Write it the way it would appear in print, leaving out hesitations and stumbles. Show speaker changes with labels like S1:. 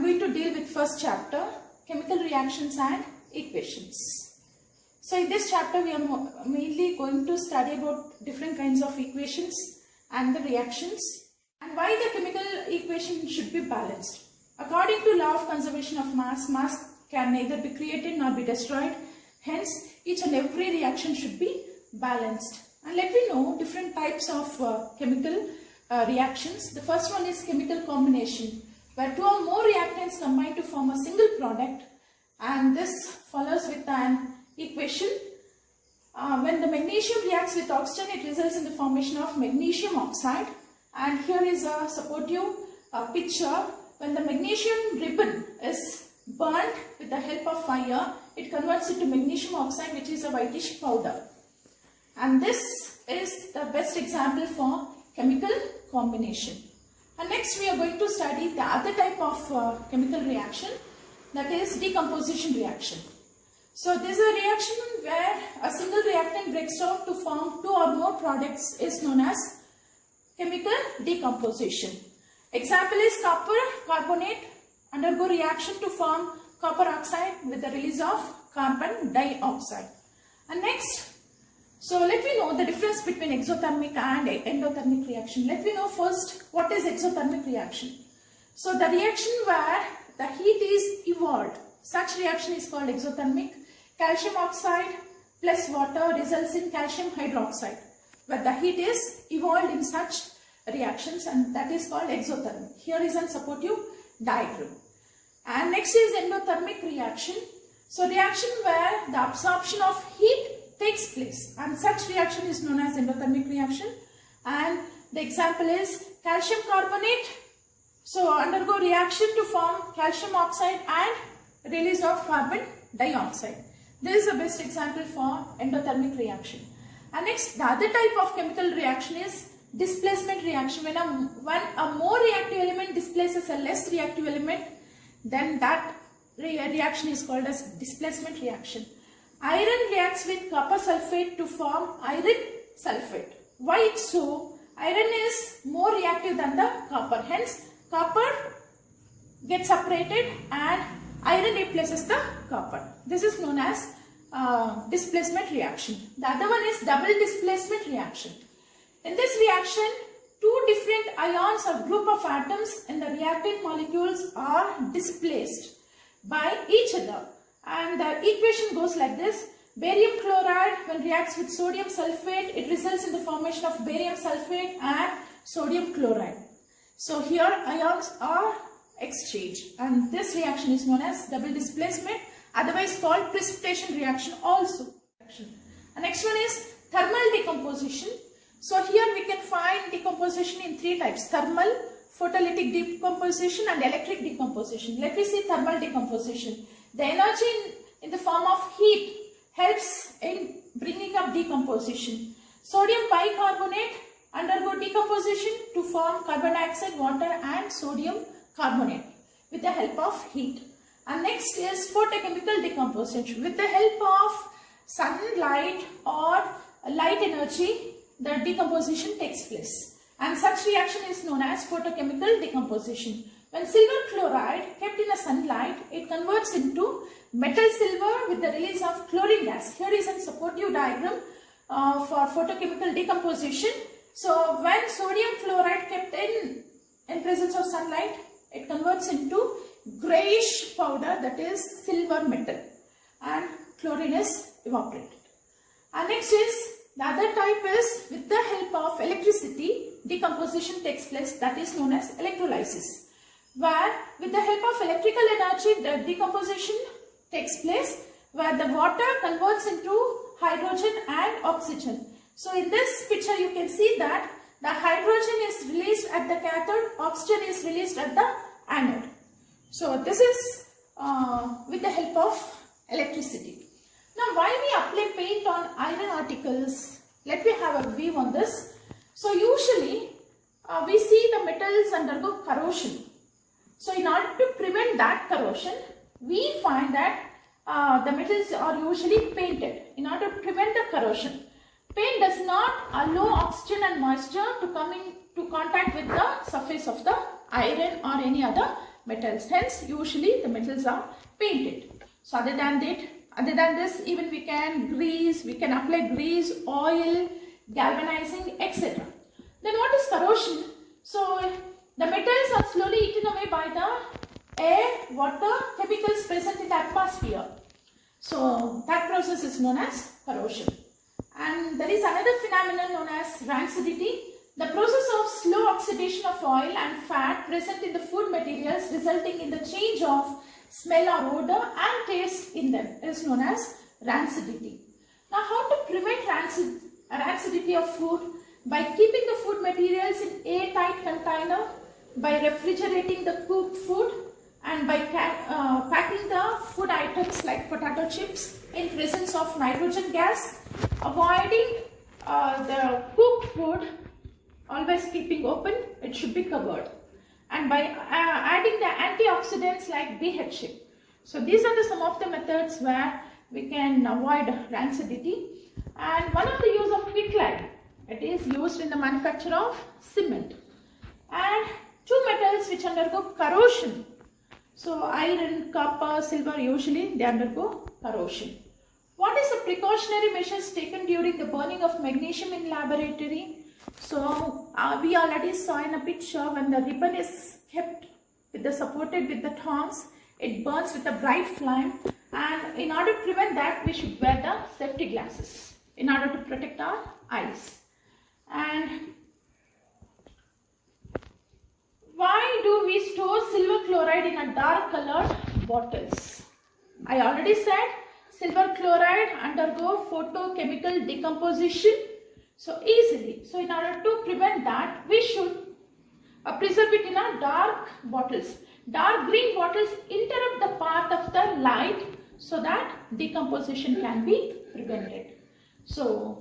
S1: going to deal with first chapter, chemical reactions and equations. So in this chapter we are mainly going to study about different kinds of equations and the reactions and why the chemical equation should be balanced. According to law of conservation of mass, mass can neither be created nor be destroyed. Hence, each and every reaction should be balanced. And let me know different types of chemical reactions. The first one is chemical combination, where two or more reactants combine to form a single product, and this follows with an equation. When the magnesium reacts with oxygen, it results in the formation of magnesium oxide. And here is a supportive picture. When the magnesium ribbon is burnt with the help of fire, it converts into magnesium oxide, which is a whitish powder. And this is the best example for chemical combination. And next we are going to study the other type of chemical reaction, that is decomposition reaction. So this is a reaction where a single reactant breaks down to form two or more products is known as chemical decomposition. Example is copper carbonate undergo reaction to form copper oxide with the release of carbon dioxide. And next, so let me know the difference between exothermic and endothermic reaction. Let me know first what is exothermic reaction. So the reaction where the heat is evolved, such reaction is called exothermic. Calcium oxide plus water results in calcium hydroxide, where the heat is evolved in such reactions, and that is called exothermic. Here is a supportive diagram. And next is endothermic reaction. So reaction where the absorption of heat takes place, and such reaction is known as endothermic reaction. And the example is calcium carbonate. So undergo reaction to form calcium oxide and release of carbon dioxide. This is the best example for endothermic reaction. And next, the other type of chemical reaction is displacement reaction. When a more reactive element displaces a less reactive element, then that reaction is called as displacement reaction. Iron reacts with copper sulfate to form iron sulfate. Why it's so? Iron is more reactive than the copper. Hence, copper gets separated and iron replaces the copper. This is known as displacement reaction. The other one is double displacement reaction. In this reaction, two different ions or group of atoms in the reactant molecules are displaced by each other. And the equation goes like this. Barium chloride, when reacts with sodium sulfate, it results in the formation of barium sulfate and sodium chloride. So here ions are exchanged, and this reaction is known as double displacement, otherwise called precipitation reaction also. The next one is thermal decomposition. So here we can find decomposition in three types: thermal, photolytic decomposition and electric decomposition. Let me see thermal decomposition. The energy in the form of heat helps in bringing up decomposition. Sodium bicarbonate undergo decomposition to form carbon dioxide, water and sodium carbonate with the help of heat. And next is photochemical decomposition. With the help of sunlight or light energy, the decomposition takes place, and such reaction is known as photochemical decomposition. When silver chloride kept in the sunlight, it converts into metal silver with the release of chlorine gas. Here is a supportive diagram for photochemical decomposition. So when sodium chloride kept in presence of sunlight, it converts into grayish powder, that is silver metal, and chlorine is evaporated. And next is the other type is with the help of electricity, decomposition takes place, that is known as electrolysis, where with the help of electrical energy the decomposition takes place, where the water converts into hydrogen and oxygen. So in this picture you can see that the hydrogen is released at the cathode, oxygen is released at the anode. So this is with the help of electricity. Now while we apply paint on iron articles, let me have a view on this. So usually we see the metals undergo corrosion. So in order to prevent that corrosion, we find that the metals are usually painted in order to prevent the corrosion. Paint does not allow oxygen and moisture to come into contact with the surface of the iron or any other metals. Hence, usually the metals are painted. So other than this, even we can grease, we can apply grease, oil, galvanizing, etc. Then what is corrosion? So the metals are slowly eaten away by the air, water, chemicals present in the atmosphere. So that process is known as corrosion. And there is another phenomenon known as rancidity. The process of slow oxidation of oil and fat present in the food materials resulting in the change of smell or odor and taste in them is known as rancidity. Now how to prevent rancidity of food? By keeping the food materials in airtight container, by refrigerating the cooked food, and by packing the food items like potato chips in presence of nitrogen gas, avoiding the cooked food, always keeping open, it should be covered, and by adding the antioxidants like BHA. So these are some of the methods where we can avoid rancidity. And one of the use of quicklime, it is used in the manufacture of cement. And two metals which undergo corrosion. So iron, copper, silver, usually they undergo corrosion. What is the precautionary measures taken during the burning of magnesium in laboratory? So we already saw in a picture when the ribbon is kept supported with the tongs, it burns with a bright flame, and in order to prevent that, we should wear the safety glasses in order to protect our eyes. And why do we store silver chloride in a dark colored bottles? I already said silver chloride undergo photochemical decomposition so easily. So in order to prevent that, we should preserve it in a dark bottles. Dark green bottles interrupt the path of the light so that decomposition can be prevented. So